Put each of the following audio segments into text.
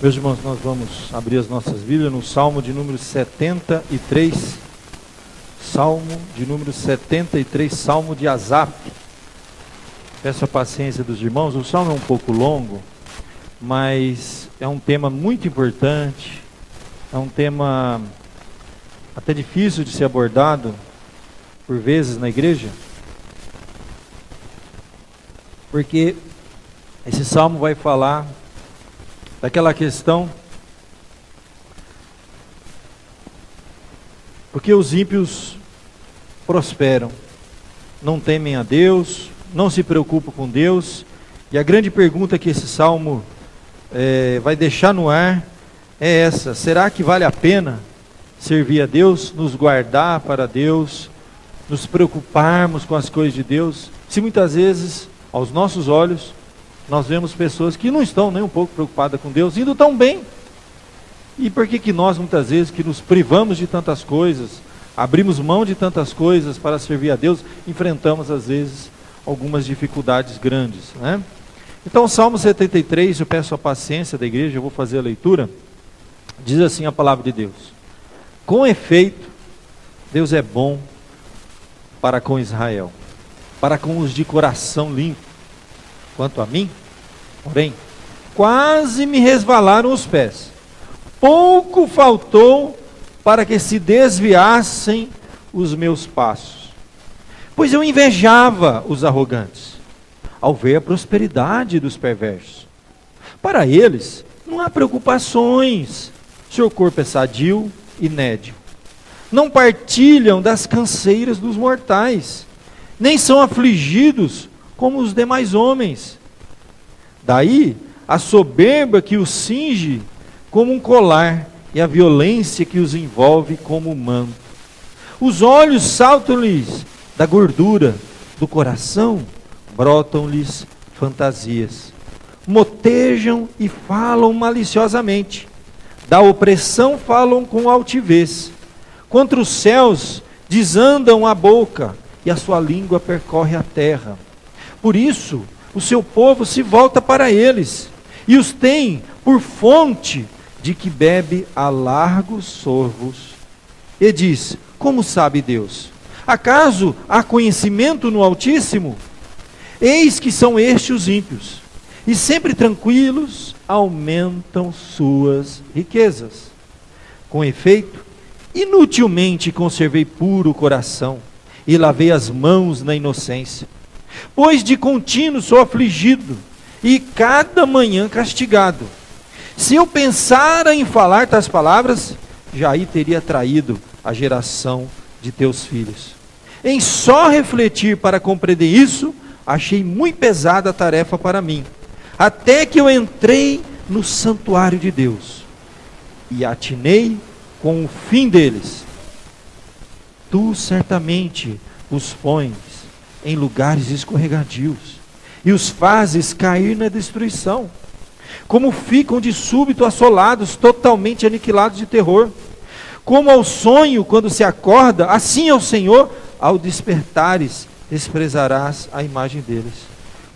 Meus irmãos, nós vamos abrir as nossas Bíblias no Salmo de número 73. Salmo de número 73, Salmo de Asaf. Peço a paciência dos irmãos, o Salmo é um pouco longo, mas é um tema muito importante, é um tema até difícil de ser abordado por vezes na igreja, porque esse Salmo vai falar daquela questão, porque os ímpios prosperam, não temem a Deus, não se preocupam com Deus, e a grande pergunta que esse Salmo vai deixar no ar é essa: será que vale a pena servir a Deus, nos guardar para Deus, nos preocuparmos com as coisas de Deus, se muitas vezes, aos nossos olhos, nós vemos pessoas que não estão nem um pouco preocupadas com Deus, indo tão bem? E por que nós muitas vezes que nos privamos de tantas coisas, abrimos mão de tantas coisas para servir a Deus, enfrentamos às vezes algumas dificuldades grandes, né? Então o Salmo 73, eu peço a paciência da igreja, eu vou fazer a leitura. Diz assim a palavra de Deus: com efeito, Deus é bom para com Israel, para com os de coração limpo. Quanto a mim, porém, quase me resvalaram os pés. Pouco faltou para que se desviassem os meus passos. Pois eu invejava os arrogantes, ao ver a prosperidade dos perversos. Para eles, não há preocupações. Seu corpo é sadio e nédio. Não partilham das canseiras dos mortais, nem são afligidos como os demais homens. Daí a soberba que os cinge como um colar, e a violência que os envolve como um manto. Os olhos saltam-lhes da gordura, do coração brotam-lhes fantasias. Motejam e falam maliciosamente, da opressão falam com altivez. Contra os céus desandam a boca, e a sua língua percorre a terra. Por isso, o seu povo se volta para eles, e os tem por fonte de que bebe a largos sorvos. E diz: como sabe Deus? Acaso há conhecimento no Altíssimo? Eis que são estes os ímpios, e sempre tranquilos aumentam suas riquezas. Com efeito, inutilmente conservei puro o coração, e lavei as mãos na inocência. Pois de contínuo sou afligido, e cada manhã castigado. Se eu pensara em falar tais palavras, já aí teria traído a geração de teus filhos. Em só refletir para compreender isso, achei muito pesada a tarefa para mim, até que eu entrei no santuário de Deus, e atinei com o fim deles. Tu certamente os pões em lugares escorregadios, e os fazes cair na destruição. Como ficam de súbito assolados, totalmente aniquilados de terror. Como ao sonho quando se acorda, assim ao Senhor, ao despertares, desprezarás a imagem deles.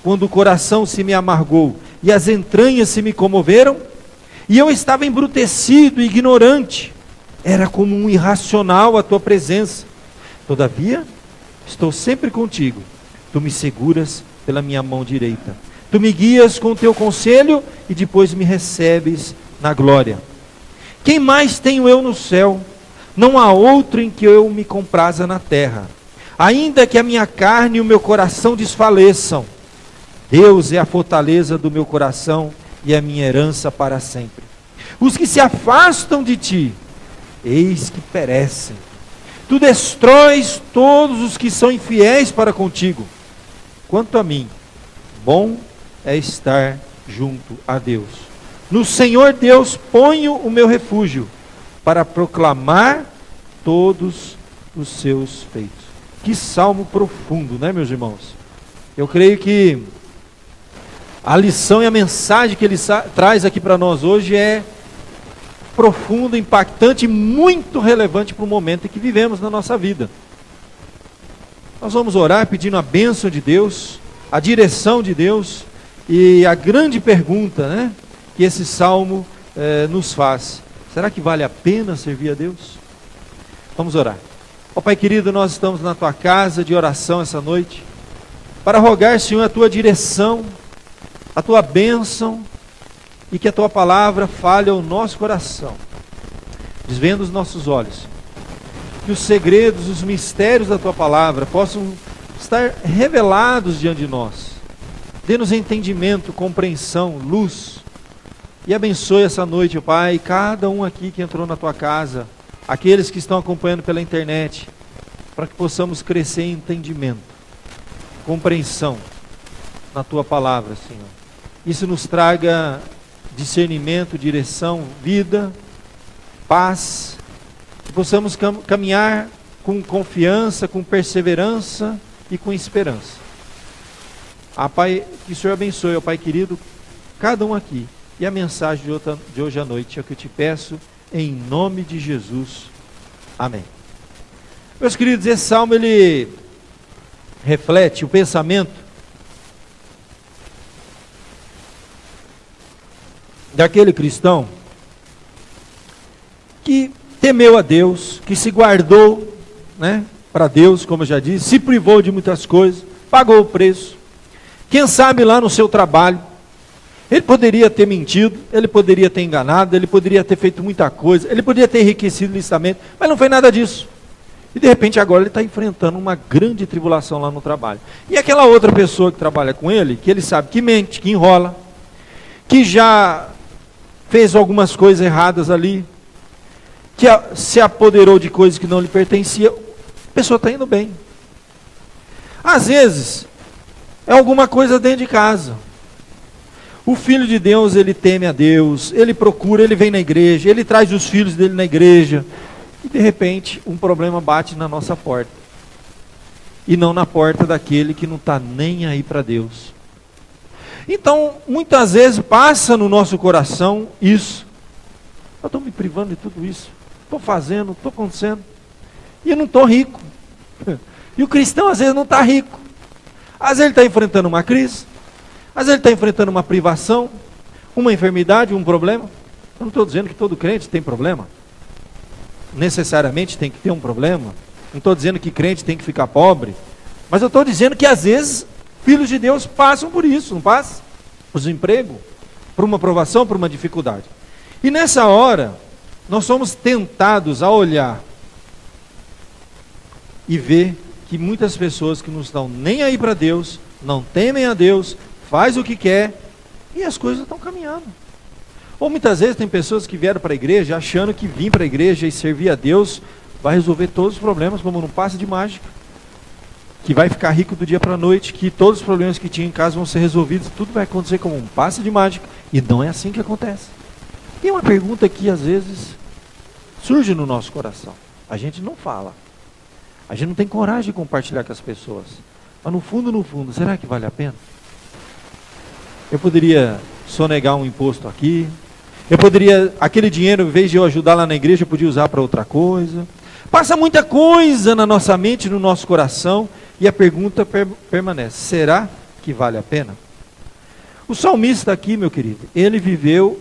Quando o coração se me amargou, e as entranhas se me comoveram, e eu estava embrutecido e ignorante, era como um irracional a tua presença. Todavia, estou sempre contigo, tu me seguras pela minha mão direita. Tu me guias com o teu conselho e depois me recebes na glória. Quem mais tenho eu no céu? Não há outro em que eu me compraza na terra. Ainda que a minha carne e o meu coração desfaleçam, Deus é a fortaleza do meu coração e a minha herança para sempre. Os que se afastam de ti, eis que perecem. Tu destróis todos os que são infiéis para contigo. Quanto a mim, bom é estar junto a Deus. No Senhor Deus ponho o meu refúgio, para proclamar todos os seus feitos. Que salmo profundo, né, meus irmãos? Eu creio que a lição e a mensagem que ele traz aqui para nós hoje é profunda, impactante e muito relevante para o momento em que vivemos na nossa vida. Nós vamos orar pedindo a bênção de Deus, a direção de Deus. E a grande pergunta, né, que esse salmo nos faz. Será que vale a pena servir a Deus? Vamos orar. Ó Pai querido, nós estamos na Tua casa de oração essa noite, para rogar, Senhor, a Tua direção, a Tua bênção, e que a Tua palavra fale ao nosso coração, desvenda os nossos olhos, que os segredos, os mistérios da Tua palavra possam estar revelados diante de nós. Dê-nos entendimento, compreensão, luz, e abençoe essa noite, Pai, cada um aqui que entrou na Tua casa, aqueles que estão acompanhando pela internet, para que possamos crescer em entendimento, compreensão na Tua palavra, Senhor. Isso nos traga discernimento, direção, vida, paz, que possamos caminhar com confiança, com perseverança e com esperança. Pai, que o Senhor abençoe, ó Pai querido, cada um aqui. E a mensagem de hoje à noite é o que eu te peço, em nome de Jesus. Amém. Meus queridos, esse salmo ele reflete o pensamento daquele cristão que temeu a Deus, que se guardou, para Deus, como eu já disse, se privou de muitas coisas, pagou o preço. Quem sabe lá no seu trabalho, ele poderia ter mentido, ele poderia ter enganado, ele poderia ter feito muita coisa, ele poderia ter enriquecido licitamente, mas não foi nada disso. E de repente agora ele está enfrentando uma grande tribulação lá no trabalho. E aquela outra pessoa que trabalha com ele, que ele sabe que mente, que enrola, que já fez algumas coisas erradas ali, que se apoderou de coisas que não lhe pertenciam, a pessoa está indo bem. Às vezes, é alguma coisa dentro de casa. O filho de Deus, ele teme a Deus, ele procura, ele vem na igreja, ele traz os filhos dele na igreja, e de repente um problema bate na nossa porta, e não na porta daquele que não está nem aí para Deus. Então, muitas vezes passa no nosso coração isso, eu estou me privando de tudo isso, estou fazendo, estou acontecendo, e eu não estou rico. E o cristão às vezes não está rico, às vezes ele está enfrentando uma crise, às vezes ele está enfrentando uma privação, uma enfermidade, um problema. Eu não estou dizendo que todo crente tem problema, necessariamente tem que ter um problema, não estou dizendo que crente tem que ficar pobre, mas eu estou dizendo que às vezes filhos de Deus passam por isso, não passam? Por desemprego, por uma provação, por uma dificuldade. E nessa hora, nós somos tentados a olhar e ver que muitas pessoas que não estão nem aí para Deus, não temem a Deus, faz o que quer, e as coisas estão caminhando. Ou muitas vezes tem pessoas que vieram para a igreja achando que vir para a igreja e servir a Deus vai resolver todos os problemas, como num passe de mágica, que vai ficar rico do dia para a noite, que todos os problemas que tinha em casa vão ser resolvidos, tudo vai acontecer como um passe de mágica, e não é assim que acontece. E uma pergunta que às vezes surge no nosso coração, a gente não fala, a gente não tem coragem de compartilhar com as pessoas, mas no fundo, será que vale a pena? Eu poderia sonegar um imposto aqui, eu poderia, aquele dinheiro, em vez de eu ajudar lá na igreja, eu podia usar para outra coisa. Passa muita coisa na nossa mente, no nosso coração, e a pergunta permanece, será que vale a pena? O salmista aqui, meu querido, ele viveu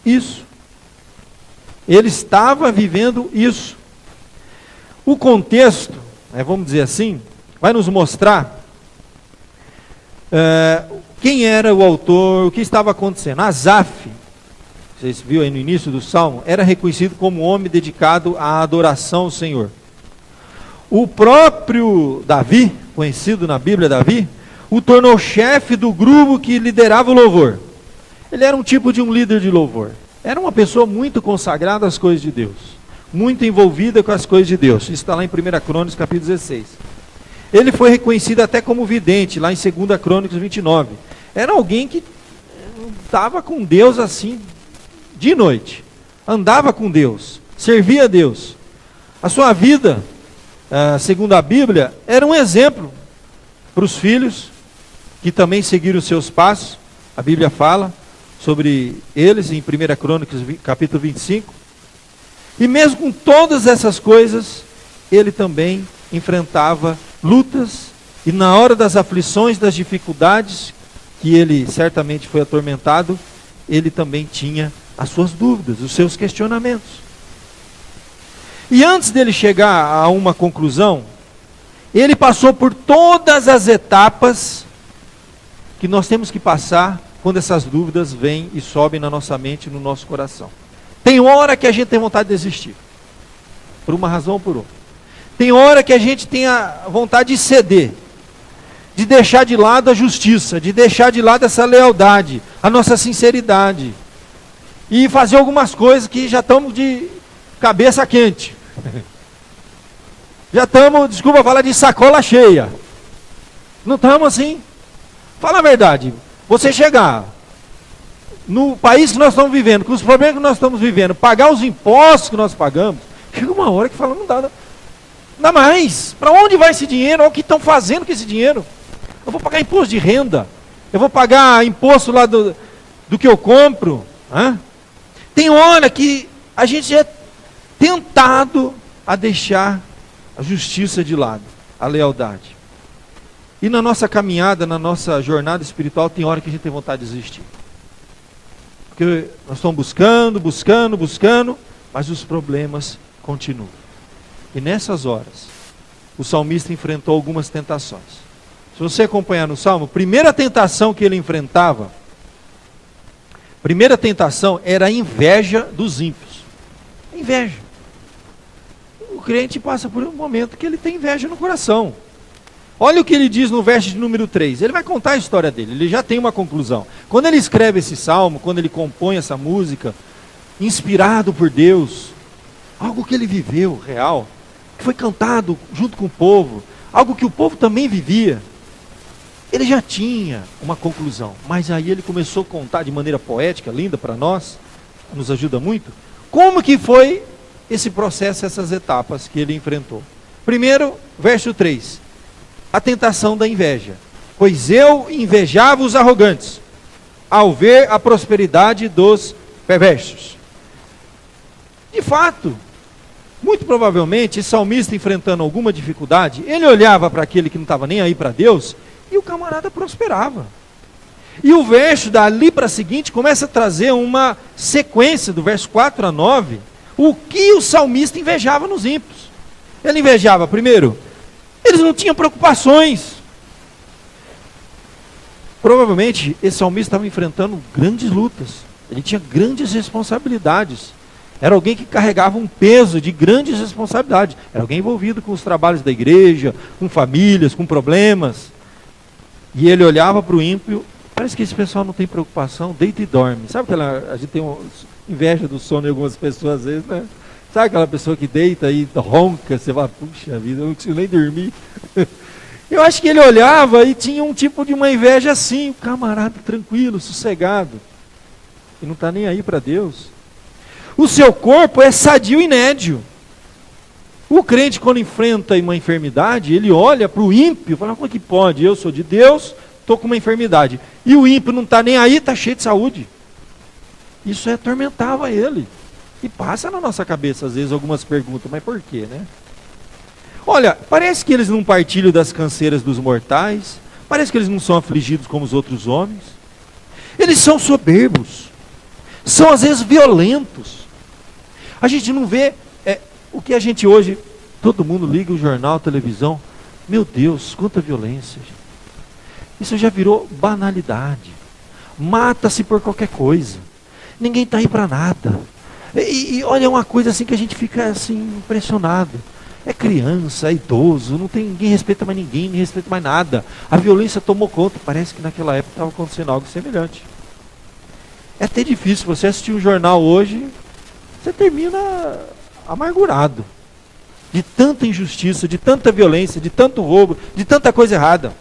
isso. Ele estava vivendo isso. O contexto, vamos dizer assim, vai nos mostrar quem era o autor, o que estava acontecendo. Asaf, vocês viram aí no início do Salmo, era reconhecido como um homem dedicado à adoração ao Senhor. O próprio Davi, conhecido na Bíblia Davi, o tornou chefe do grupo que liderava o louvor. Ele era um tipo de um líder de louvor. Era uma pessoa muito consagrada às coisas de Deus, muito envolvida com as coisas de Deus. Isso está lá em 1 Crônicas, capítulo 16. Ele foi reconhecido até como vidente, lá em 2 Crônicas 29. Era alguém que estava com Deus assim, de noite. Andava com Deus, servia a Deus. A sua vida, segundo a Bíblia, era um exemplo para os filhos, que também seguiram os seus passos. A Bíblia fala sobre eles em 1 Crônicas, capítulo 25. E mesmo com todas essas coisas, ele também enfrentava lutas, e na hora das aflições, das dificuldades, que ele certamente foi atormentado, ele também tinha as suas dúvidas, os seus questionamentos. E antes dele chegar a uma conclusão, ele passou por todas as etapas que nós temos que passar quando essas dúvidas vêm e sobem na nossa mente e no nosso coração. Tem hora que a gente tem vontade de desistir, por uma razão ou por outra. Tem hora que a gente tem a vontade de ceder, de deixar de lado a justiça, de deixar de lado essa lealdade, a nossa sinceridade, e fazer algumas coisas que já estamos de cabeça quente. Já estamos, desculpa falar, de sacola cheia. Não estamos assim? Fala a verdade. Você chegar no país que nós estamos vivendo, com os problemas que nós estamos vivendo, pagar os impostos que nós pagamos, chega uma hora que fala, não dá mais. Para onde vai esse dinheiro? Olha o que estão fazendo com esse dinheiro. Eu vou pagar imposto de renda. Eu vou pagar imposto lá do que eu compro. Tem hora que a gente é tentado a deixar a justiça de lado, a lealdade. E na nossa caminhada, na nossa jornada espiritual, tem hora que a gente tem vontade de desistir. Porque nós estamos buscando, mas os problemas continuam. E nessas horas, o salmista enfrentou algumas tentações. Se você acompanhar no Salmo, a primeira tentação que ele enfrentava, primeira tentação era a inveja dos ímpios. Inveja. O crente passa por um momento que ele tem inveja no coração. Olha o que ele diz no verso de número 3. Ele vai contar a história dele, ele já tem uma conclusão. Quando ele escreve esse salmo, quando ele compõe essa música, inspirado por Deus, algo que ele viveu, real, que foi cantado junto com o povo, algo que o povo também vivia, ele já tinha uma conclusão. Mas aí ele começou a contar de maneira poética, linda para nós, nos ajuda muito, como que foi esse processo, essas etapas que ele enfrentou. Primeiro, verso 3. A tentação da inveja. Pois eu invejava os arrogantes, ao ver a prosperidade dos perversos. De fato, muito provavelmente, esse salmista enfrentando alguma dificuldade, ele olhava para aquele que não estava nem aí para Deus, e o camarada prosperava. E o verso dali para seguinte começa a trazer uma sequência, do verso 4 a 9, o que o salmista invejava nos ímpios. Ele invejava, primeiro, eles não tinham preocupações. Provavelmente, esse salmista estava enfrentando grandes lutas. Ele tinha grandes responsabilidades. Era alguém que carregava um peso de grandes responsabilidades. Era alguém envolvido com os trabalhos da igreja, com famílias, com problemas. E ele olhava para o ímpio, parece que esse pessoal não tem preocupação, deita e dorme. Sabe aquela, a gente tem inveja do sono de algumas pessoas às vezes, né? Sabe aquela pessoa que deita e ronca, você fala, puxa vida, eu não consigo nem dormir. Eu acho que ele olhava e tinha um tipo de uma inveja assim, um camarada tranquilo, sossegado, e não está nem aí para Deus. O seu corpo é sadio e nédio. O crente, quando enfrenta uma enfermidade, ele olha para o ímpio e fala, como é que pode? Eu sou de Deus, estou com uma enfermidade. E o ímpio não está nem aí, está cheio de saúde. Isso atormentava ele. E passa na nossa cabeça, às vezes, algumas perguntas, mas por quê, né? Olha, parece que eles não partilham das canseiras dos mortais, parece que eles não são afligidos como os outros homens. Eles são soberbos, são às vezes violentos. A gente não vê o que a gente hoje, todo mundo liga o jornal, a televisão, meu Deus, quanta violência. Gente. Isso já virou banalidade. Mata-se por qualquer coisa. Ninguém está aí para nada. E olha, é uma coisa assim que a gente fica assim impressionado. É criança, é idoso, ninguém respeita mais ninguém, nem respeita mais nada. A violência tomou conta, parece que naquela época estava acontecendo algo semelhante. É até difícil, você assistir um jornal hoje, você termina amargurado. De tanta injustiça, de tanta violência, de tanto roubo, de tanta coisa errada.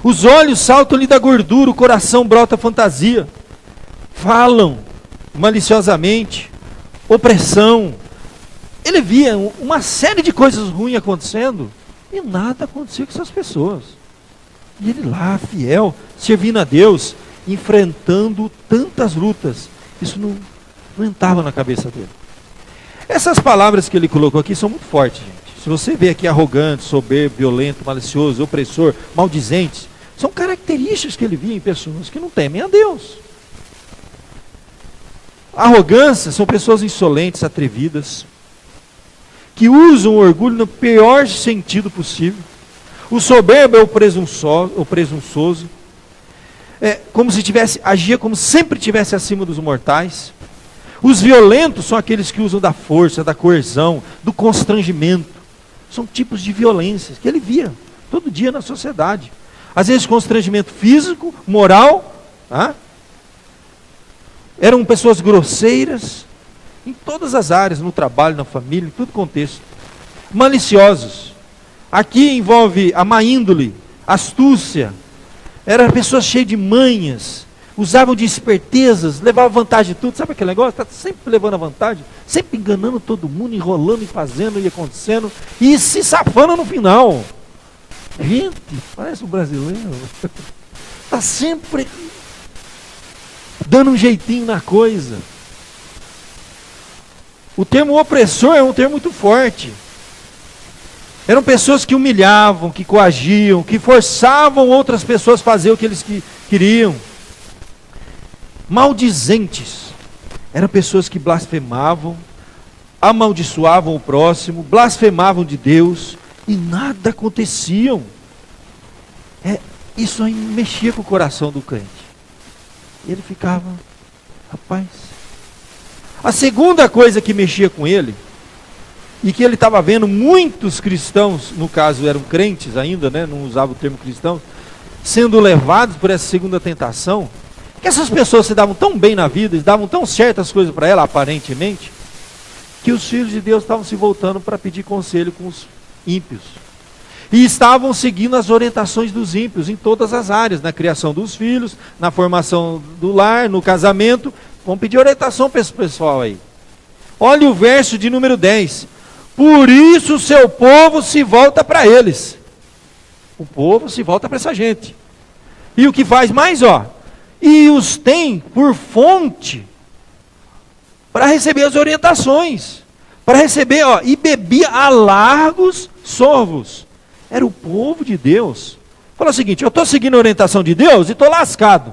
Os olhos saltam-lhe da gordura, o coração brota fantasia. Falam maliciosamente, opressão. Ele via uma série de coisas ruins acontecendo e nada acontecia com essas pessoas. E ele lá, fiel, servindo a Deus, enfrentando tantas lutas. Isso não entrava na cabeça dele. Essas palavras que ele colocou aqui são muito fortes, gente. Se você vê aqui arrogante, soberbo, violento, malicioso, opressor, maldizente, são características que ele via em pessoas que não temem a Deus. Arrogância são pessoas insolentes, atrevidas, que usam o orgulho no pior sentido possível. O soberbo é o presunçoso, como se agia como sempre tivesse acima dos mortais. Os violentos são aqueles que usam da força, da coerção, do constrangimento. São tipos de violências que ele via todo dia na sociedade. Às vezes constrangimento físico, moral. Eram pessoas grosseiras, em todas as áreas, no trabalho, na família, em todo contexto. Maliciosos. Aqui envolve a má índole, astúcia. Eram pessoas cheias de manhas, usavam de espertezas, levavam vantagem de tudo. Sabe aquele negócio? Está sempre levando a vantagem, sempre enganando todo mundo, enrolando e fazendo e acontecendo, e se safando no final. Gente, parece um brasileiro. Está sempre dando um jeitinho na coisa. O termo opressor é um termo muito forte. Eram pessoas que humilhavam, que coagiam, que forçavam outras pessoas a fazer o que eles queriam. Maldizentes. Eram pessoas que blasfemavam, amaldiçoavam o próximo, blasfemavam de Deus e nada acontecia. Isso aí mexia com o coração do crente. Ele ficava, rapaz. A segunda coisa que mexia com ele, e que ele estava vendo muitos cristãos, no caso eram crentes ainda, não usavam o termo cristão, sendo levados por essa segunda tentação, que essas pessoas se davam tão bem na vida, davam tão certas coisas para ela, aparentemente, que os filhos de Deus estavam se voltando para pedir conselho com os ímpios. E estavam seguindo as orientações dos ímpios em todas as áreas, na criação dos filhos, na formação do lar, no casamento. Vamos pedir orientação para esse pessoal aí. Olha o verso de número 10. Por isso o seu povo se volta para eles. O povo se volta para essa gente. E o que faz mais, e os tem por fonte para receber as orientações. Para receber, e bebia a largos sorvos. Era o povo de Deus. Fala o seguinte, eu estou seguindo a orientação de Deus e estou lascado.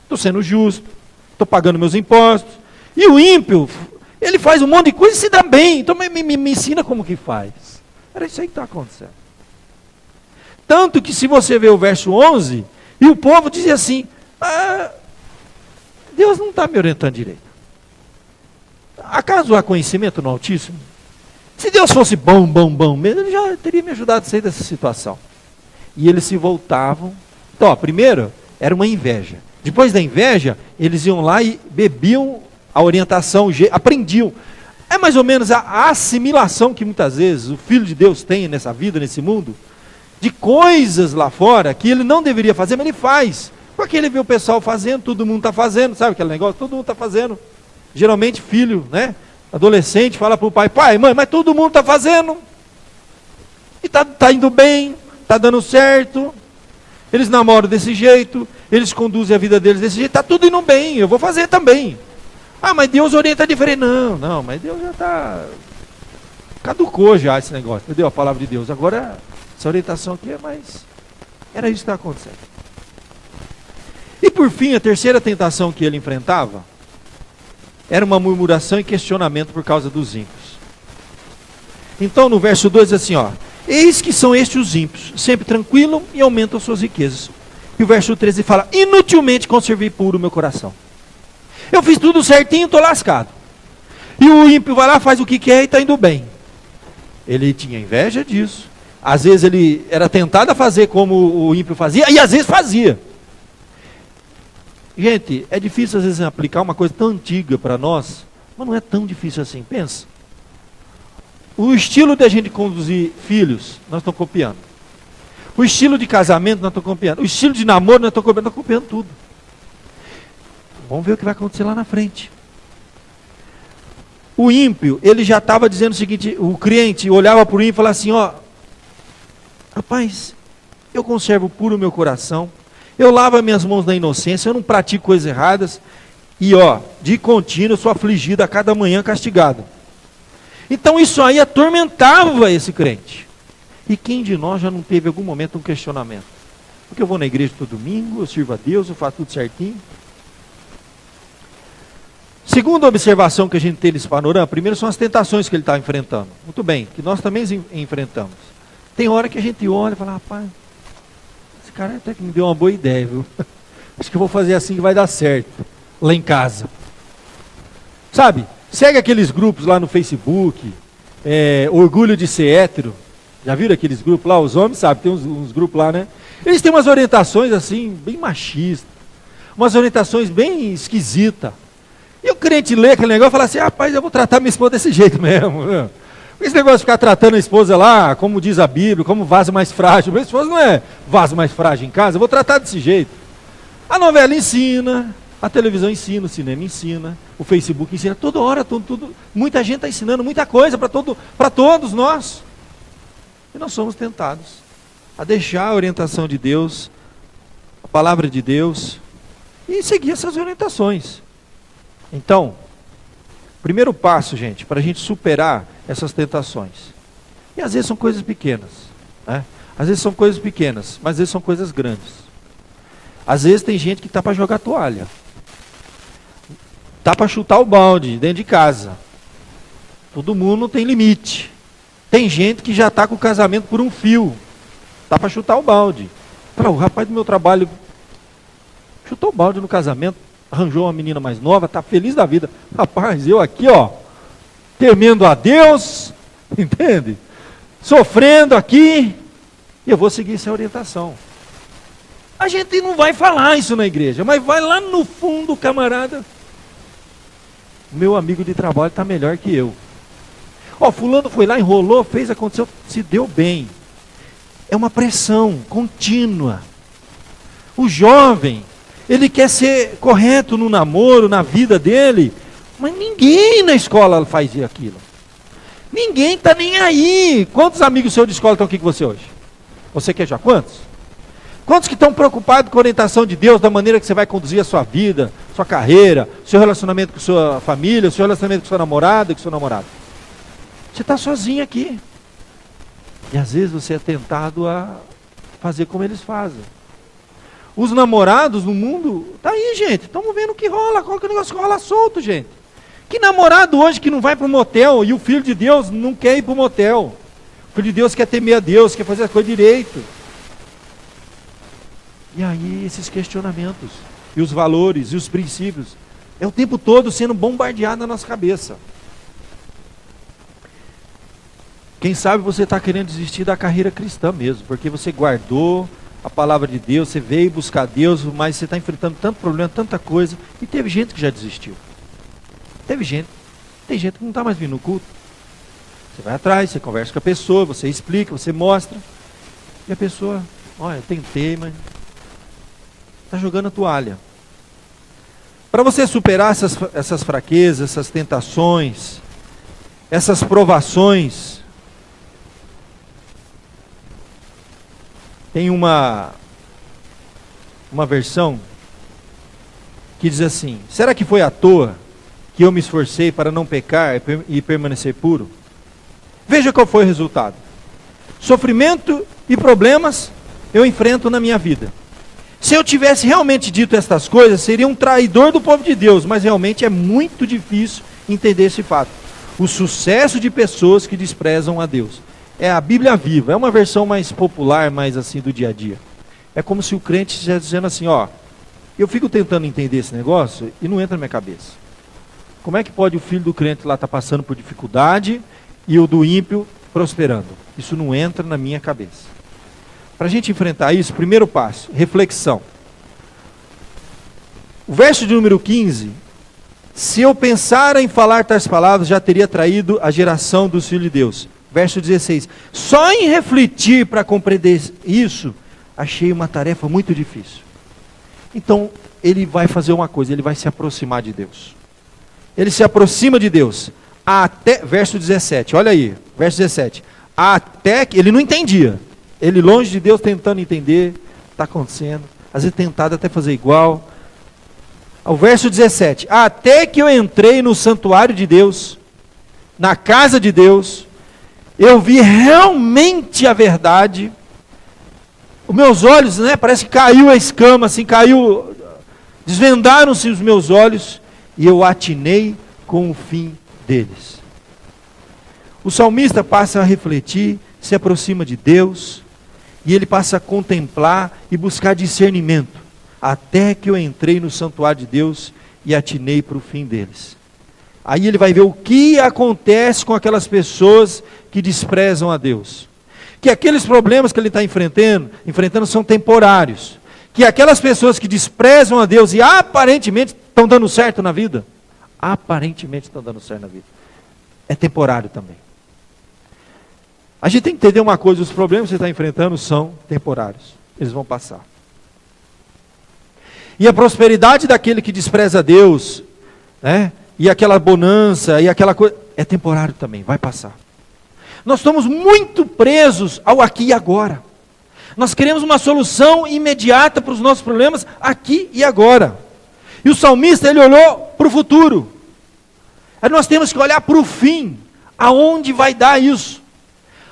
Estou sendo justo, estou pagando meus impostos. E o ímpio, ele faz um monte de coisa e se dá bem. Então me ensina como que faz. Era isso aí que está acontecendo. Tanto que se você ver o verso 11, e o povo dizia assim, Deus não está me orientando direito. Acaso há conhecimento no Altíssimo? Se Deus fosse bom mesmo, ele já teria me ajudado a sair dessa situação. E eles se voltavam. Então, primeiro, era uma inveja. Depois da inveja, eles iam lá e bebiam a orientação, aprendiam. É mais ou menos a assimilação que muitas vezes o Filho de Deus tem nessa vida, nesse mundo, de coisas lá fora que ele não deveria fazer, mas ele faz. Porque ele vê o pessoal fazendo, todo mundo está fazendo, sabe aquele negócio? Todo mundo está fazendo. Geralmente filho, adolescente, fala para o pai, mãe, mas todo mundo está fazendo. E está indo bem, está dando certo. Eles namoram desse jeito, eles conduzem a vida deles desse jeito, está tudo indo bem, eu vou fazer também. Mas Deus orienta diferente. Não, mas Deus já está... Caducou já esse negócio, entendeu? A palavra de Deus. Agora, essa orientação aqui era isso que está acontecendo. E por fim, a terceira tentação que ele enfrentava era uma murmuração e questionamento por causa dos ímpios. Então no verso 2 diz assim, eis que são estes os ímpios, sempre tranquilam e aumentam suas riquezas. E o verso 13 fala, inutilmente conservei puro o meu coração. Eu fiz tudo certinho, estou lascado. E o ímpio vai lá, faz o que quer e está indo bem. Ele tinha inveja disso. Às vezes ele era tentado a fazer como o ímpio fazia, e às vezes fazia. Gente, é difícil às vezes aplicar uma coisa tão antiga para nós, mas não é tão difícil assim, pensa. O estilo de a gente conduzir filhos, nós estamos copiando. O estilo de casamento, nós estamos copiando. O estilo de namoro, nós estamos copiando tudo. Vamos ver o que vai acontecer lá na frente. O ímpio, ele já estava dizendo o seguinte, o crente olhava para o ímpio e falava assim, rapaz, eu conservo puro o meu coração, eu lavo as minhas mãos na inocência, eu não pratico coisas erradas, e de contínuo eu sou afligido a cada manhã castigado. Então isso aí atormentava esse crente. E quem de nós já não teve algum momento um questionamento? Porque eu vou na igreja todo domingo, eu sirvo a Deus, eu faço tudo certinho. segunda observação que a gente tem nesse panorama, primeiro são as tentações que ele está enfrentando. Muito bem, que nós também enfrentamos. Tem hora que a gente olha e fala, rapaz, esse cara até que me deu uma boa ideia, viu? Acho que eu vou fazer assim que vai dar certo, lá em casa. Sabe, segue aqueles grupos lá no Facebook, orgulho de ser hétero. Já viram aqueles grupos lá? Os homens, sabe, tem uns grupos lá, né? Eles têm umas orientações assim, bem machistas, umas orientações bem esquisitas. E o crente lê aquele negócio e fala assim, rapaz, eu vou tratar minha esposa desse jeito mesmo. Né? Esse negócio de ficar tratando a esposa lá, como diz a Bíblia, como vaso mais frágil. Minha esposa não é vaso mais frágil em casa, eu vou tratar desse jeito. A novela ensina, a televisão ensina, o cinema ensina, o Facebook ensina, toda hora, tudo, muita gente está ensinando muita coisa para todos nós. E nós somos tentados a deixar a orientação de Deus, a palavra de Deus, e seguir essas orientações. Então, primeiro passo, gente, para a gente superar essas tentações. E às vezes são coisas pequenas, né? Às vezes são coisas pequenas, mas às vezes são coisas grandes. Às vezes tem gente que está para jogar toalha. Está para chutar o balde dentro de casa. Todo mundo tem limite. Tem gente que já está com o casamento por um fio. Está para chutar o balde. Fala, o rapaz do meu trabalho chutou o balde no casamento, arranjou uma menina mais nova, está feliz da vida. Rapaz, eu aqui, ó, temendo a Deus, entende? Sofrendo aqui, e eu vou seguir essa orientação. A gente não vai falar isso na igreja, mas vai lá no fundo, camarada. Meu amigo de trabalho está melhor que eu. Ó, fulano foi lá, enrolou, fez, aconteceu, se deu bem. É uma pressão contínua. O jovem, ele quer ser correto no namoro, na vida dele, mas ninguém na escola faz aquilo. Ninguém está nem aí. Quantos amigos seus de escola estão aqui com você hoje? Você quer já quantos? Quantos que estão preocupados com a orientação de Deus, da maneira que você vai conduzir a sua vida, sua carreira, seu relacionamento com sua família, seu relacionamento com sua namorada e com seu namorado? Você está sozinho aqui. E às vezes você é tentado a fazer como eles fazem. Os namorados no mundo, tá aí, gente, estamos vendo o que rola, qual que é o negócio que rola solto, gente. Que namorado hoje que não vai para o motel e o filho de Deus não quer ir para o motel? O filho de Deus quer temer a Deus, quer fazer as coisas direito. E aí esses questionamentos, e os valores, e os princípios, é o tempo todo sendo bombardeado na nossa cabeça. Quem sabe você está querendo desistir da carreira cristã mesmo, porque você guardou a palavra de Deus, você veio buscar Deus, mas você está enfrentando tanto problema, tanta coisa, e teve gente que já desistiu. Teve gente. Tem gente que não está mais vindo no culto. Você vai atrás, você conversa com a pessoa, você explica, você mostra, e a pessoa, olha, eu tentei, mas está jogando a toalha. Para você superar essas fraquezas, essas tentações, essas provações, tem uma versão que diz assim: será que foi à toa que eu me esforcei para não pecar e permanecer puro? Veja qual foi o resultado. Sofrimento e problemas eu enfrento na minha vida. Se eu tivesse realmente dito estas coisas, seria um traidor do povo de Deus, mas realmente é muito difícil entender esse fato. O sucesso de pessoas que desprezam a Deus. É a Bíblia Viva, é uma versão mais popular, mais assim do dia a dia. É como se o crente estivesse dizendo assim, ó, eu fico tentando entender esse negócio e não entra na minha cabeça. Como é que pode o filho do crente lá estar passando por dificuldade e o do ímpio prosperando? Isso não entra na minha cabeça. Para a gente enfrentar isso, primeiro passo, reflexão. O verso de número 15, se eu pensara em falar tais palavras, já teria traído a geração dos filhos de Deus. Verso 16, só em refletir para compreender isso, achei uma tarefa muito difícil. Então, ele vai fazer uma coisa, ele vai se aproximar de Deus. Ele se aproxima de Deus, até, verso 17, olha aí, verso 17, até que, ele não entendia, ele longe de Deus tentando entender, está acontecendo, às vezes tentado até fazer igual. Ao verso 17, até que eu entrei no santuário de Deus, na casa de Deus, eu vi realmente a verdade, os meus olhos, né, parece que caiu a escama, assim, caiu, desvendaram-se os meus olhos, e eu atinei com o fim deles. O salmista passa a refletir, se aproxima de Deus, e ele passa a contemplar e buscar discernimento, até que eu entrei no santuário de Deus e atinei para o fim deles. Aí ele vai ver o que acontece com aquelas pessoas que desprezam a Deus. Que aqueles problemas que ele está enfrentando são temporários. Que aquelas pessoas que desprezam a Deus e aparentemente estão dando certo na vida, é temporário também. A gente tem que entender uma coisa: os problemas que você está enfrentando são temporários, eles vão passar. E a prosperidade daquele que despreza a Deus, né, e aquela bonança, e aquela coisa, é temporário também, vai passar. Nós estamos muito presos ao aqui e agora. Nós queremos uma solução imediata para os nossos problemas aqui e agora. E o salmista, ele olhou para o futuro. Aí nós temos que olhar para o fim. Aonde vai dar isso?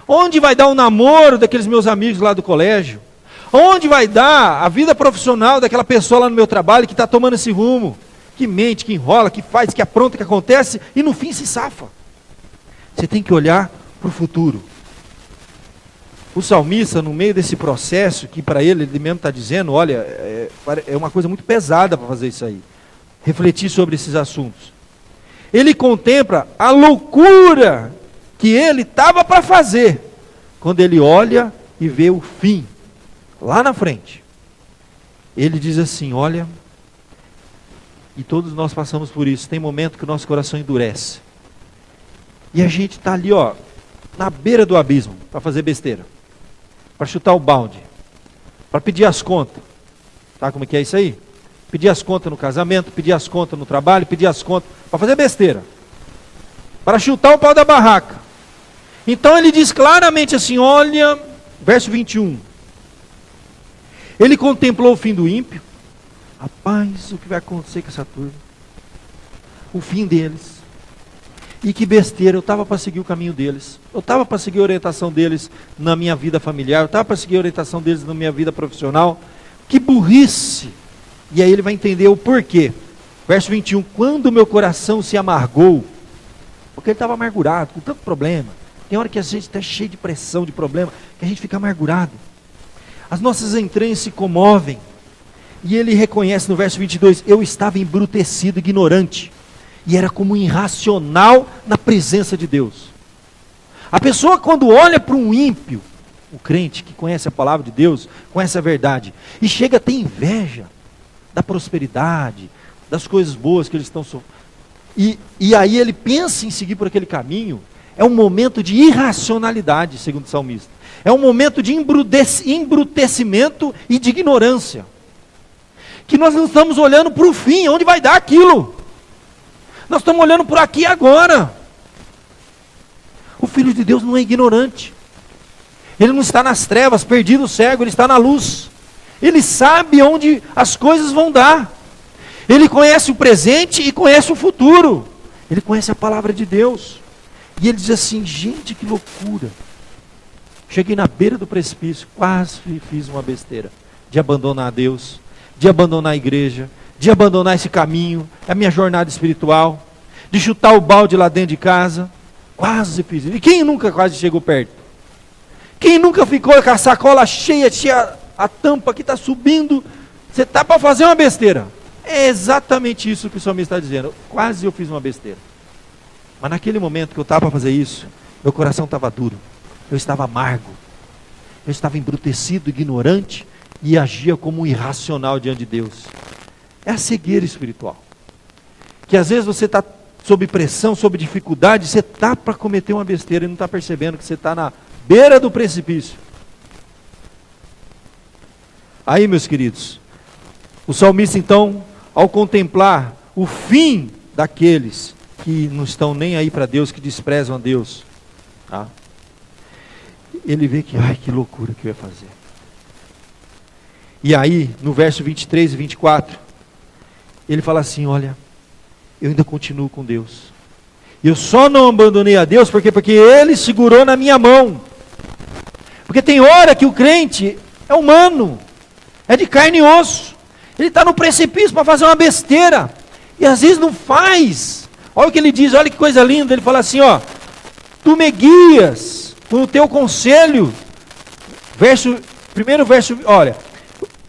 Onde vai dar o namoro daqueles meus amigos lá do colégio? Onde vai dar a vida profissional daquela pessoa lá no meu trabalho que está tomando esse rumo? Que mente, que enrola, que faz, que apronta, que acontece e no fim se safa. Você tem que olhar para o futuro. O salmista, no meio desse processo, que para ele mesmo está dizendo, olha, é uma coisa muito pesada para fazer isso aí. Refletir sobre esses assuntos. Ele contempla a loucura que ele estava para fazer, quando ele olha e vê o fim, lá na frente. Ele diz assim, olha, e todos nós passamos por isso, tem momento que o nosso coração endurece. E a gente está ali, ó, na beira do abismo, para fazer besteira. Para chutar o balde, para pedir as contas. Sabe como é que é isso aí? Pedir as contas no casamento, pedir as contas no trabalho, pedir as contas, para fazer besteira. Para chutar o pau da barraca. Então ele diz claramente assim, olha, verso 21. Ele contemplou o fim do ímpio. Rapaz, o que vai acontecer com essa turma? O fim deles. E que besteira, eu estava para seguir o caminho deles. Eu estava para seguir a orientação deles na minha vida familiar. Eu estava para seguir a orientação deles na minha vida profissional. Que burrice! E aí ele vai entender o porquê. Verso 21. Quando o meu coração se amargou, porque ele estava amargurado, com tanto problema. Tem hora que a gente está cheio de pressão, de problema, que a gente fica amargurado. As nossas entranhas se comovem. E ele reconhece no verso 22, eu estava embrutecido, ignorante. E era como irracional na presença de Deus. A pessoa quando olha para um ímpio, o crente que conhece a palavra de Deus, conhece a verdade, e chega a ter inveja da prosperidade, das coisas boas que eles estão sofrendo. E aí ele pensa em seguir por aquele caminho, é um momento de irracionalidade, segundo o salmista. É um momento de embrutecimento e de ignorância. Que nós não estamos olhando para o fim, onde vai dar aquilo. Nós estamos olhando por aqui agora. O Filho de Deus não é ignorante. Ele não está nas trevas, perdido, cego, ele está na luz. Ele sabe onde as coisas vão dar. Ele conhece o presente e conhece o futuro. Ele conhece a palavra de Deus. E ele diz assim, gente, que loucura. Cheguei na beira do precipício, quase fiz uma besteira. De abandonar a Deus, de abandonar a igreja, de abandonar esse caminho, a minha jornada espiritual, de chutar o balde lá dentro de casa, quase fiz isso. E quem nunca quase chegou perto? Quem nunca ficou com a sacola cheia, a tampa que está subindo, você está para fazer uma besteira. É exatamente isso que o salmista está dizendo, quase eu fiz uma besteira. Mas naquele momento que eu estava para fazer isso, meu coração estava duro, eu estava amargo, eu estava embrutecido, ignorante, e agia como um irracional diante de Deus. É a cegueira espiritual. Que às vezes você está sob pressão, sob dificuldade, você está para cometer uma besteira e não está percebendo que você está na beira do precipício. Aí, meus queridos, o salmista então, ao contemplar o fim daqueles que não estão nem aí para Deus, que desprezam a Deus, tá? Ele vê que, ai, que loucura que eu ia fazer. E aí, no verso 23 e 24, ele fala assim, olha, eu ainda continuo com Deus. Eu só não abandonei a Deus porque Ele segurou na minha mão. Porque tem hora que o crente é humano, é de carne e osso. Ele está no precipício para fazer uma besteira. E às vezes não faz. Olha o que ele diz, olha que coisa linda. Ele fala assim, ó: tu me guias com o teu conselho. Primeiro verso, olha,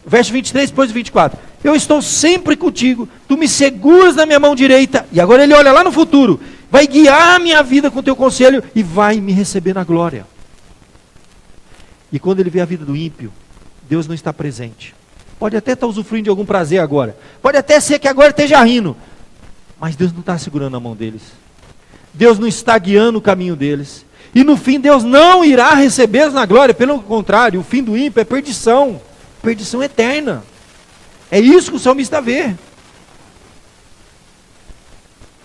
verso 23, depois do 24. Eu estou sempre contigo, tu me seguras na minha mão direita. E agora ele olha lá no futuro. Vai guiar a minha vida com o teu conselho e vai me receber na glória. E quando ele vê a vida do ímpio, Deus não está presente. Pode até estar usufruindo de algum prazer agora. Pode até ser que agora esteja rindo. Mas Deus não está segurando a mão deles. Deus não está guiando o caminho deles. E no fim Deus não irá recebê-los na glória. Pelo contrário, o fim do ímpio é perdição. Perdição eterna. É isso que o salmista vê.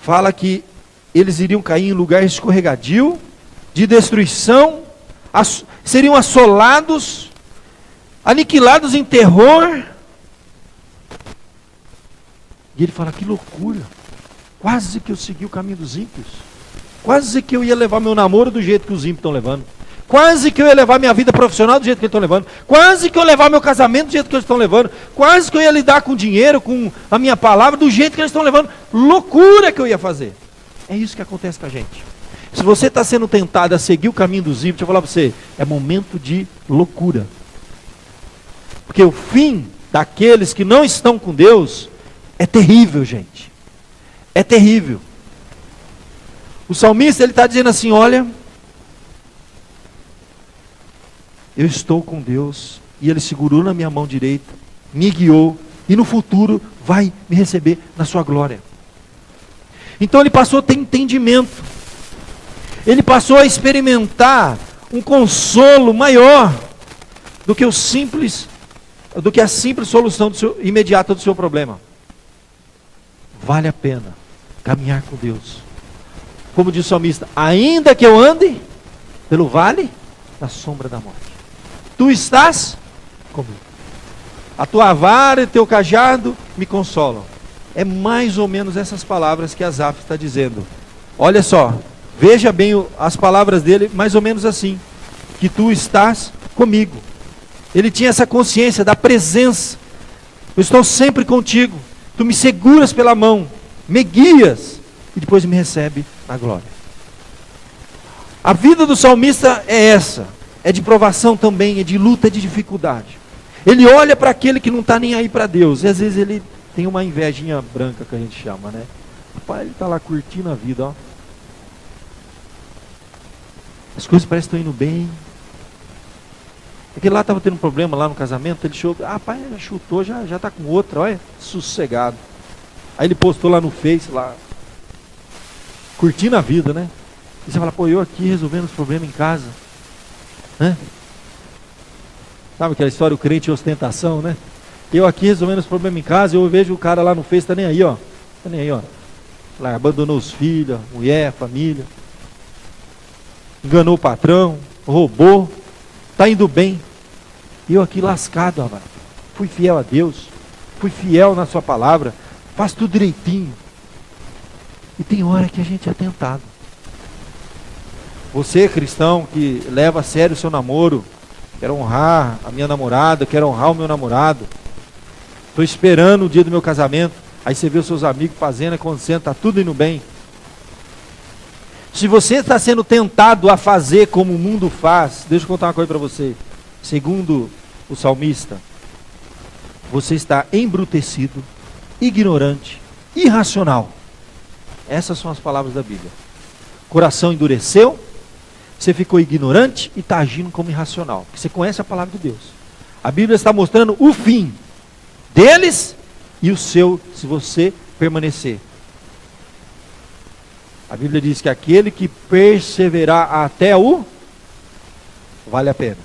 Fala que eles iriam cair em lugar escorregadio, de destruição, seriam assolados, aniquilados em terror. E ele fala: que loucura, quase que eu segui o caminho dos ímpios, quase que eu ia levar meu namoro do jeito que os ímpios estão levando, quase que eu ia levar minha vida profissional do jeito que eles estão levando, quase que eu ia levar meu casamento do jeito que eles estão levando, quase que eu ia lidar com dinheiro, com a minha palavra do jeito que eles estão levando. Loucura que eu ia fazer. É isso que acontece com a gente. Se você está sendo tentado a seguir o caminho dos ímpios, deixa eu falar para você, é momento de loucura. Porque o fim daqueles que não estão com Deus é terrível, gente. É terrível. O salmista, ele está dizendo assim: olha, eu estou com Deus, e Ele segurou na minha mão direita, me guiou, e no futuro vai me receber na sua glória. Então ele passou a ter entendimento. Ele passou a experimentar um consolo maior do que a simples solução imediata do seu problema. Vale a pena caminhar com Deus. Como diz o salmista: ainda que eu ande pelo vale da sombra da morte, tu estás comigo. A tua vara e teu cajado me consolam. É mais ou menos essas palavras que Asaf está dizendo. Olha só, veja bem as palavras dele, mais ou menos assim: que tu estás comigo. Ele tinha essa consciência da presença. Eu estou sempre contigo. Tu me seguras pela mão, me guias e depois me recebe na glória. A vida do salmista é essa. É de provação também, é de luta, é de dificuldade. Ele olha para aquele que não está nem aí para Deus. E às vezes ele tem uma invejinha branca que a gente chama, né? Rapaz, ele está lá curtindo a vida, ó. As coisas parecem que estão indo bem. Aquele lá estava tendo um problema lá no casamento, ele chutou, rapaz, já chutou, já está com outra, olha, sossegado. Aí ele postou lá no Face, lá, curtindo a vida, né? E você fala: pô, eu aqui resolvendo os problemas em casa, né? Sabe aquela história, o crente e ostentação, né? Eu aqui resolvendo os problemas em casa, eu vejo o cara lá no Face, tá nem aí, ó. Tá nem aí, ó. Lá, abandonou os filhos, mulher, família. Enganou o patrão, roubou. Tá indo bem. E eu aqui lascado, rapaz. Fui fiel a Deus. Fui fiel na sua palavra. Faço tudo direitinho. E tem hora que a gente é tentado. Você, cristão, que leva a sério o seu namoro, quero honrar a minha namorada, quero honrar o meu namorado. Estou esperando o dia do meu casamento. Aí você vê os seus amigos fazendo, acontecendo, está tudo indo bem. Se você está sendo tentado a fazer como o mundo faz, deixa eu contar uma coisa para você. Segundo o salmista, você está embrutecido, ignorante, irracional. Essas são as palavras da Bíblia. Coração endureceu, você ficou ignorante e está agindo como irracional. Você conhece a palavra de Deus. A Bíblia está mostrando o fim deles e o seu, se você permanecer. A Bíblia diz que aquele que perseverar até o, vale a pena.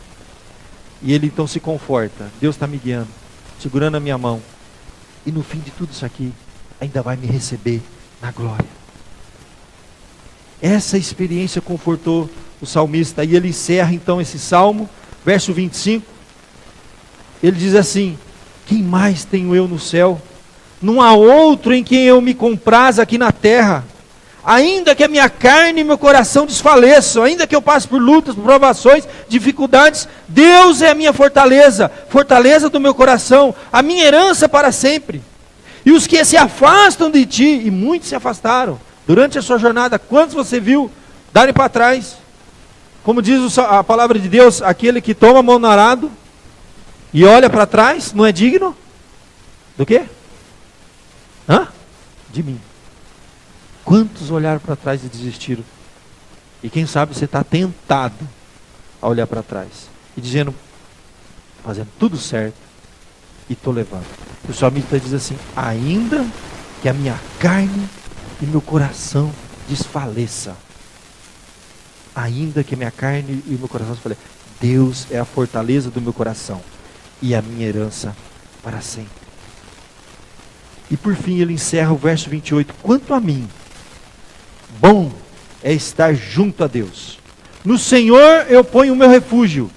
E ele então se conforta. Deus está me guiando, segurando a minha mão. E no fim de tudo isso aqui, ainda vai me receber na glória. Essa experiência confortou o salmista. E ele encerra então esse salmo, verso 25. Ele diz assim: quem mais tenho eu no céu? Não há outro em quem eu me compraz aqui na terra. Ainda que a minha carne e meu coração desfaleçam, ainda que eu passe por lutas, por provações, dificuldades, Deus é a minha fortaleza, fortaleza do meu coração, a minha herança para sempre. E os que se afastam de ti, e muitos se afastaram. Durante a sua jornada, quantos você viu darem para trás? Como diz a palavra de Deus, aquele que toma a mão no arado e olha para trás, não é digno? Do quê? De mim. Quantos olharam para trás e desistiram? E quem sabe você está tentado a olhar para trás e dizendo, fazendo tudo certo, e estou levando. O salmista diz assim, ainda que a minha carne e meu coração desfaleça. Ainda que a minha carne e o meu coração desfaleça. Deus é a fortaleza do meu coração e a minha herança para sempre. E por fim ele encerra o verso 28. Quanto a mim, bom é estar junto a Deus. No Senhor eu ponho o meu refúgio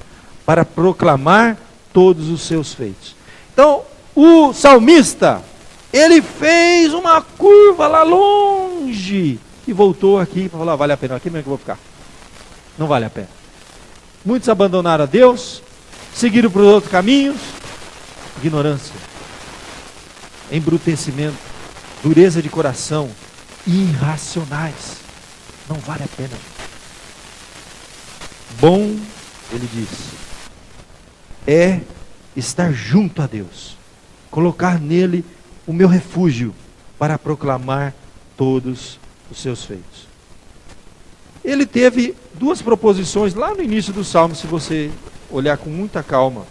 para proclamar todos os seus feitos. Então, o salmista, ele fez uma curva lá longe e voltou aqui para falar, vale a pena, aqui mesmo que eu vou ficar. Não vale a pena. Muitos abandonaram a Deus, seguiram por outros caminhos, ignorância, embrutecimento, dureza de coração, irracionais. Não vale a pena. Bom, ele diz, é estar junto a Deus, colocar nele o meu refúgio para proclamar todos os seus feitos. Ele teve duas proposições lá no início do Salmo, se você olhar com muita calma.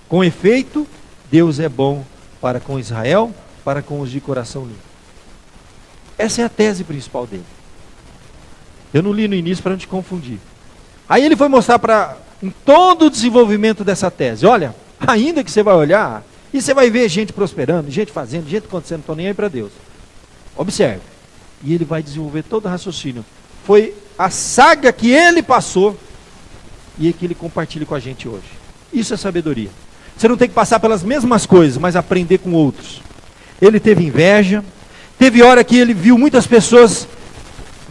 Com efeito, Deus é bom para com Israel, para com os de coração limpo. Essa é a tese principal dele. Eu não li no início para não te confundir. Aí ele foi mostrar em todo o desenvolvimento dessa tese. Olha, ainda que você vai olhar, e você vai ver gente prosperando, gente fazendo, gente acontecendo, não estou nem aí para Deus. Observe. E ele vai desenvolver todo o raciocínio. Foi a saga que ele passou e que ele compartilha com a gente hoje. Isso é sabedoria. Você não tem que passar pelas mesmas coisas, mas aprender com outros. Ele teve inveja, teve hora que ele viu muitas pessoas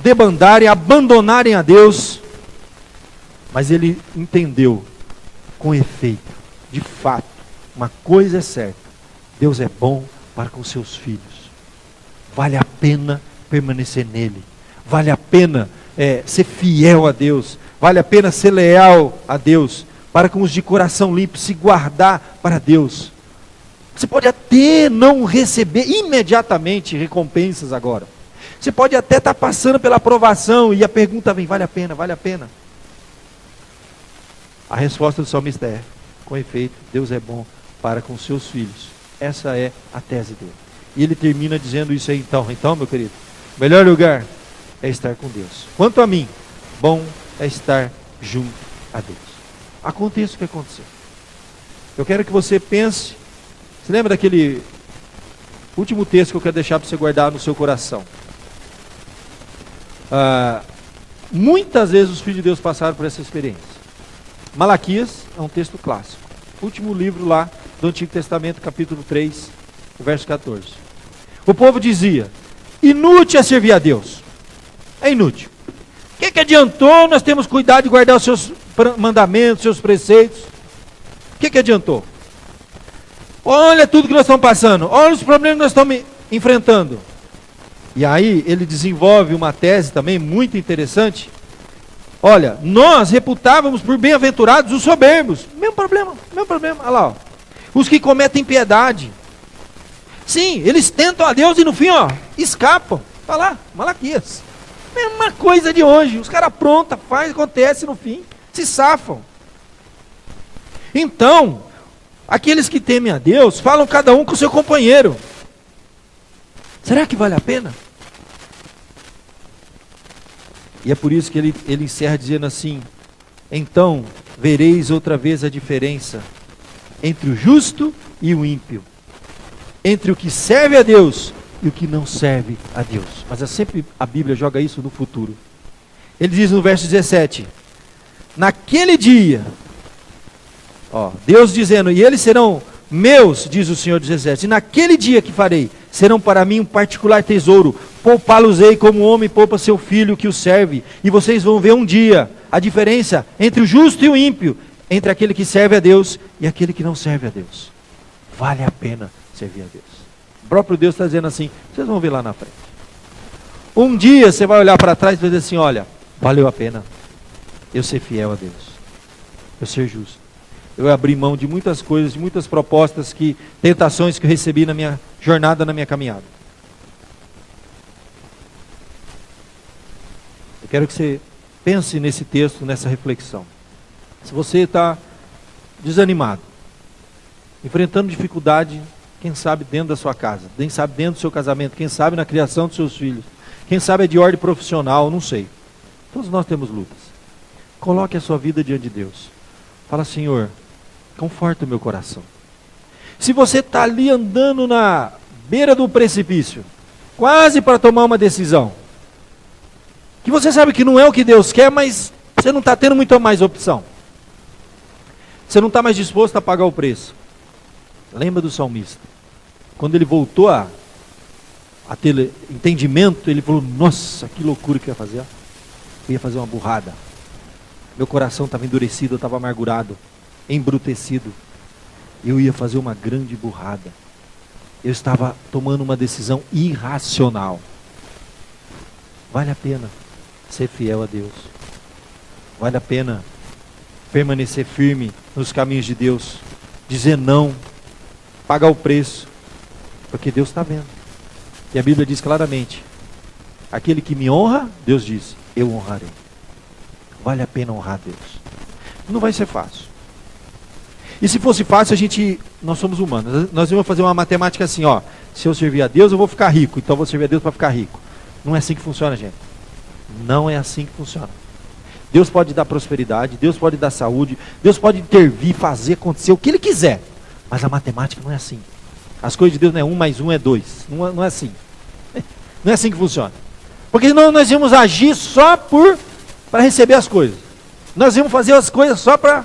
debandarem, abandonarem a Deus, mas ele entendeu com efeito, de fato, uma coisa é certa, Deus é bom para com seus filhos. Vale a pena permanecer nele, vale a pena ser fiel a Deus, vale a pena ser leal a Deus, para com os de coração limpo, se guardar para Deus. Você pode até não receber imediatamente recompensas agora, você pode até estar passando pela aprovação, e a pergunta vem, vale a pena, vale a pena? A resposta do salmista é, com efeito, Deus é bom para com seus filhos. Essa é a tese dele. E ele termina dizendo isso aí, então meu querido, o melhor lugar é estar com Deus. Quanto a mim, bom é estar junto a Deus. Aconteça o que acontecer. Eu quero que você pense, você lembra daquele último texto que eu quero deixar para você guardar no seu coração? Muitas vezes os filhos de Deus passaram por essa experiência. Malaquias é um texto clássico. Último livro lá do Antigo Testamento, capítulo 3, verso 14. O povo dizia, inútil é servir a Deus. É inútil. O que adiantou nós temos cuidado de guardar os seus mandamentos, os seus preceitos? O que adiantou? Olha tudo que nós estamos passando. Olha os problemas que nós estamos enfrentando. E aí ele desenvolve uma tese também muito interessante. Olha, nós reputávamos por bem-aventurados os soberbos. Mesmo problema. Olha lá, ó. Os que cometem impiedade. Sim, eles tentam a Deus e no fim, escapam. Está lá, Malaquias. Mesma coisa de hoje. Os caras aprontam, faz, acontece no fim. Se safam. Então, aqueles que temem a Deus, falam cada um com o seu companheiro. Será que vale a pena? E é por isso que ele encerra dizendo assim, então vereis outra vez a diferença entre o justo e o ímpio, entre o que serve a Deus e o que não serve a Deus. Mas sempre a Bíblia joga isso no futuro. Ele diz no verso 17, naquele dia, Deus dizendo, e eles serão meus, diz o Senhor dos Exércitos, e naquele dia que farei, serão para mim um particular tesouro, poupá-los-ei como um homem poupa seu filho que o serve, e vocês vão ver um dia a diferença entre o justo e o ímpio, entre aquele que serve a Deus e aquele que não serve a Deus. Vale a pena servir a Deus. O próprio Deus está dizendo assim, vocês vão ver lá na frente. Um dia você vai olhar para trás e vai dizer assim, olha, valeu a pena eu ser fiel a Deus, eu ser justo. Eu abri mão de muitas coisas, de muitas propostas, tentações que eu recebi na minha jornada, na minha caminhada. Eu quero que você pense nesse texto, nessa reflexão. Se você está desanimado, enfrentando dificuldade, quem sabe dentro da sua casa, quem sabe dentro do seu casamento, quem sabe na criação dos seus filhos, quem sabe é de ordem profissional, não sei. Todos nós temos lutas. Coloque a sua vida diante de Deus. Fala, Senhor, conforta o meu coração. Se você está ali andando na beira do precipício, quase para tomar uma decisão, que você sabe que não é o que Deus quer, mas você não está tendo muita mais opção. Você não está mais disposto a pagar o preço. Lembra do salmista? Quando ele voltou a ter entendimento, ele falou, nossa, que loucura que eu ia fazer. Eu ia fazer uma burrada. Meu coração estava endurecido, eu estava amargurado, embrutecido. Eu ia fazer uma grande burrada. Eu estava tomando uma decisão irracional. Vale a pena ser fiel a Deus. Vale a pena permanecer firme nos caminhos de Deus. Dizer não, pagar o preço, porque Deus está vendo. E a Bíblia diz claramente, aquele que me honra, Deus diz, eu honrarei. Vale a pena honrar Deus. Não vai ser fácil. E se fosse fácil, nós somos humanos. Nós vamos fazer uma matemática assim, ó. Se eu servir a Deus, eu vou ficar rico. Então eu vou servir a Deus para ficar rico. Não é assim que funciona, gente. Não é assim que funciona. Deus pode dar prosperidade, Deus pode dar saúde, Deus pode intervir, fazer acontecer o que Ele quiser. Mas a matemática não é assim. As coisas de Deus não é 1 mais 1 é 2. Não é assim. Não é assim que funciona. Porque senão nós íamos agir só para receber as coisas. Nós íamos fazer as coisas só para...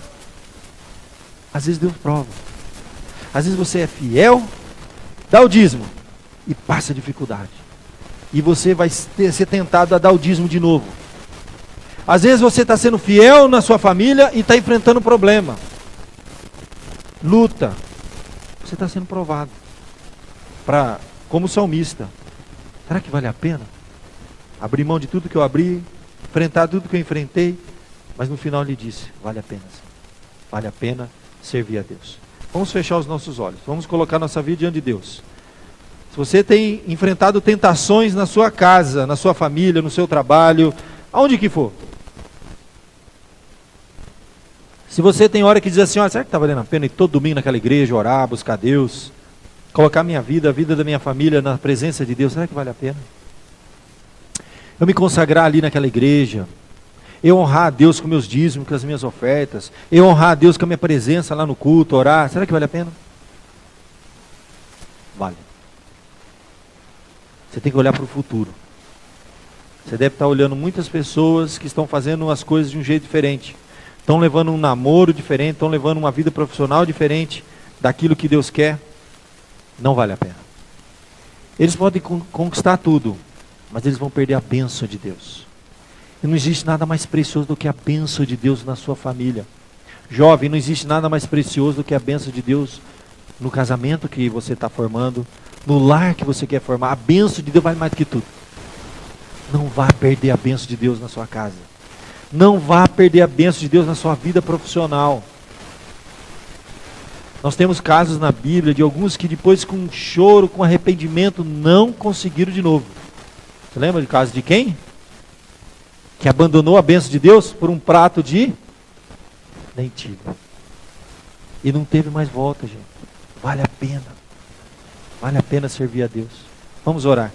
Às vezes Deus prova. Às vezes você é fiel, dá o dízimo e passa dificuldade. E você vai ser tentado a dar o dízimo de novo. Às vezes você está sendo fiel na sua família e está enfrentando problema. Luta. Você está sendo provado. Como salmista. Será que vale a pena? Abrir mão de tudo que eu abri, enfrentar tudo que eu enfrentei, mas no final ele disse, vale a pena sim. Vale a pena servir a Deus. Vamos fechar os nossos olhos. Vamos colocar nossa vida diante de Deus. Se você tem enfrentado tentações na sua casa, na sua família, no seu trabalho, aonde que for. Se você tem hora que diz assim, olha, será que está valendo a pena ir todo domingo naquela igreja, orar, buscar Deus, colocar minha vida, a vida da minha família na presença de Deus, será que vale a pena? Eu me consagrar ali naquela igreja, eu honrar a Deus com meus dízimos, com as minhas ofertas, eu honrar a Deus com a minha presença lá no culto, orar, será que vale a pena? Vale. Você tem que olhar para o futuro. Você deve estar olhando muitas pessoas que estão fazendo as coisas de um jeito diferente. Estão levando um namoro diferente, estão levando uma vida profissional diferente daquilo que Deus quer. Não vale a pena. Eles podem conquistar tudo, mas eles vão perder a bênção de Deus. E não existe nada mais precioso do que a bênção de Deus na sua família. Jovem, não existe nada mais precioso do que a bênção de Deus no casamento que você está formando, no lar que você quer formar. A bênção de Deus vale mais do que tudo. Não vá perder a bênção de Deus na sua casa. Não vá perder a bênção de Deus na sua vida profissional. Nós temos casos na Bíblia de alguns que depois com choro, com arrependimento, não conseguiram de novo. Você lembra do caso de quem? Que abandonou a bênção de Deus por um prato de lentilha. E não teve mais volta, gente. Vale a pena. Vale a pena servir a Deus. Vamos orar.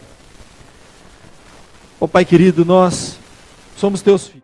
Ó Pai querido, nós somos teus filhos.